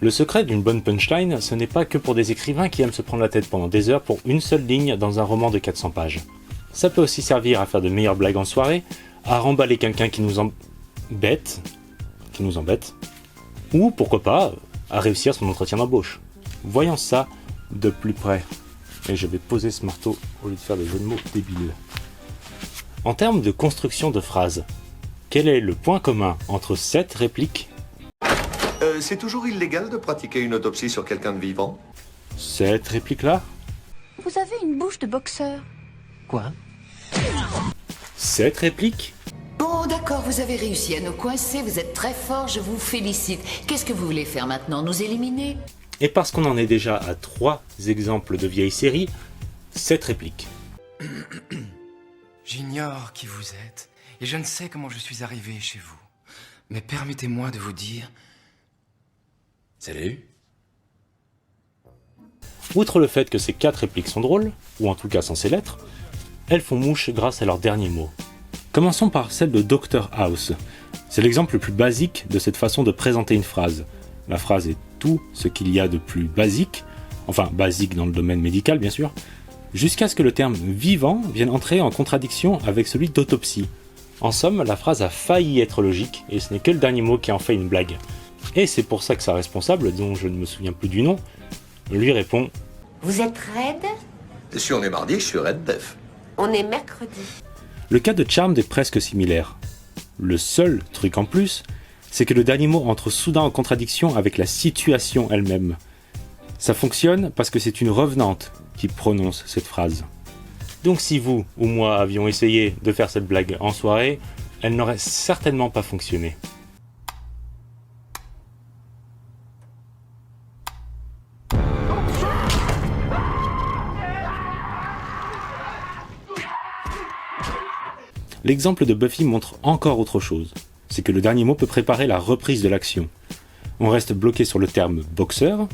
Le secret d'une bonne punchline, ce n'est pas que pour des écrivains qui aiment se prendre la tête pendant des heures pour une seule ligne dans un roman de 400 pages. Ça peut aussi servir à faire de meilleures blagues en soirée, à remballer quelqu'un qui nous embête, ou pourquoi pas, à réussir son entretien d'embauche. Voyons ça de plus près. Et je vais poser ce marteau au lieu de faire des jeux de mots débiles. En termes de construction de phrases, quel est le point commun entre cette réplique? C'est toujours illégal de pratiquer une autopsie sur quelqu'un de vivant? Cette réplique-là? Vous avez une bouche de boxeur. Quoi? Cette réplique? Bon, d'accord, vous avez réussi à nous coincer, vous êtes très fort, je vous félicite. Qu'est-ce que vous voulez faire maintenant, nous éliminer? Et parce qu'on en est déjà à 3 exemples de vieilles séries, cette réplique. J'ignore qui vous êtes, et je ne sais comment je suis arrivé chez vous. Mais permettez-moi de vous dire... Salut. Outre le fait que ces 4 répliques sont drôles, ou en tout cas censées l'être, elles font mouche grâce à leurs derniers mots. Commençons par celle de Dr House. C'est l'exemple le plus basique de cette façon de présenter une phrase. La phrase est tout ce qu'il y a de plus basique, enfin basique dans le domaine médical bien sûr, jusqu'à ce que le terme vivant vienne entrer en contradiction avec celui d'autopsie. En somme, la phrase a failli être logique, et ce n'est que le dernier mot qui en fait une blague. Et c'est pour ça que sa responsable, dont je ne me souviens plus du nom, lui répond « Vous êtes raide? Si on est mardi, je suis Red Def. On est mercredi. » Le cas de Charmed est presque similaire. Le seul truc en plus, c'est que le dernier mot entre soudain en contradiction avec la situation elle-même. Ça fonctionne parce que c'est une revenante qui prononce cette phrase. Donc si vous ou moi avions essayé de faire cette blague en soirée, elle n'aurait certainement pas fonctionné. L'exemple de Buffy montre encore autre chose. C'est que le dernier mot peut préparer la reprise de l'action. On reste bloqué sur le terme boxeur,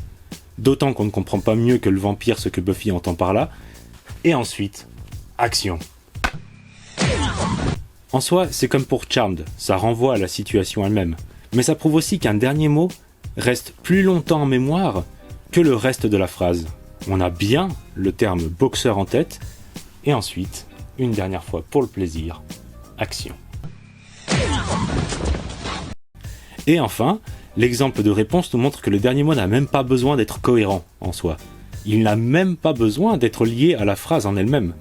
d'autant qu'on ne comprend pas mieux que le vampire ce que Buffy entend par là, et ensuite, action. En soi, c'est comme pour Charmed, ça renvoie à la situation elle-même, mais ça prouve aussi qu'un dernier mot reste plus longtemps en mémoire que le reste de la phrase. On a bien le terme boxeur en tête, et ensuite, une dernière fois pour le plaisir, action. Et enfin, l'exemple de réponse nous montre que le dernier mot n'a même pas besoin d'être cohérent en soi. Il n'a même pas besoin d'être lié à la phrase en elle-même.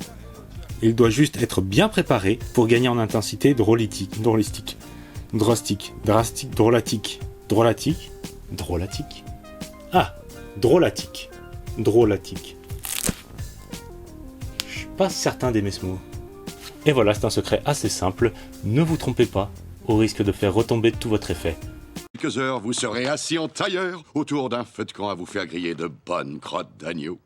Il doit juste être bien préparé pour gagner en intensité drolatique. Je suis pas certain d'aimer ce mot. Et voilà, c'est un secret assez simple, ne vous trompez pas, au risque de faire retomber tout votre effet. Quelques heures, vous serez assis en tailleur autour d'un feu de camp à vous faire griller de bonnes crottes d'agneau.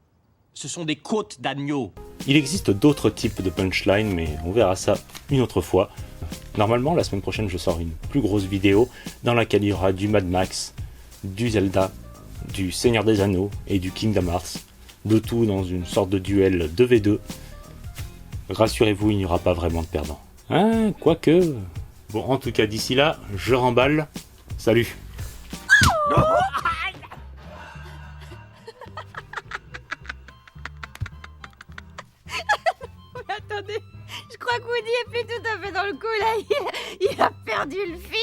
Ce sont des côtes d'agneau. Il existe d'autres types de punchlines, mais on verra ça une autre fois. Normalement, la semaine prochaine, je sors une plus grosse vidéo dans laquelle il y aura du Mad Max, du Zelda, du Seigneur des Anneaux et du Kingdom Hearts. De tout dans une sorte de duel 2v2. Rassurez-vous, il n'y aura pas vraiment de perdant. Hein, quoique... Bon, en tout cas, d'ici là, je remballe. Salut. Mais attendez, je crois que Woody est plus tout à fait dans le coup là. Il a perdu le fil.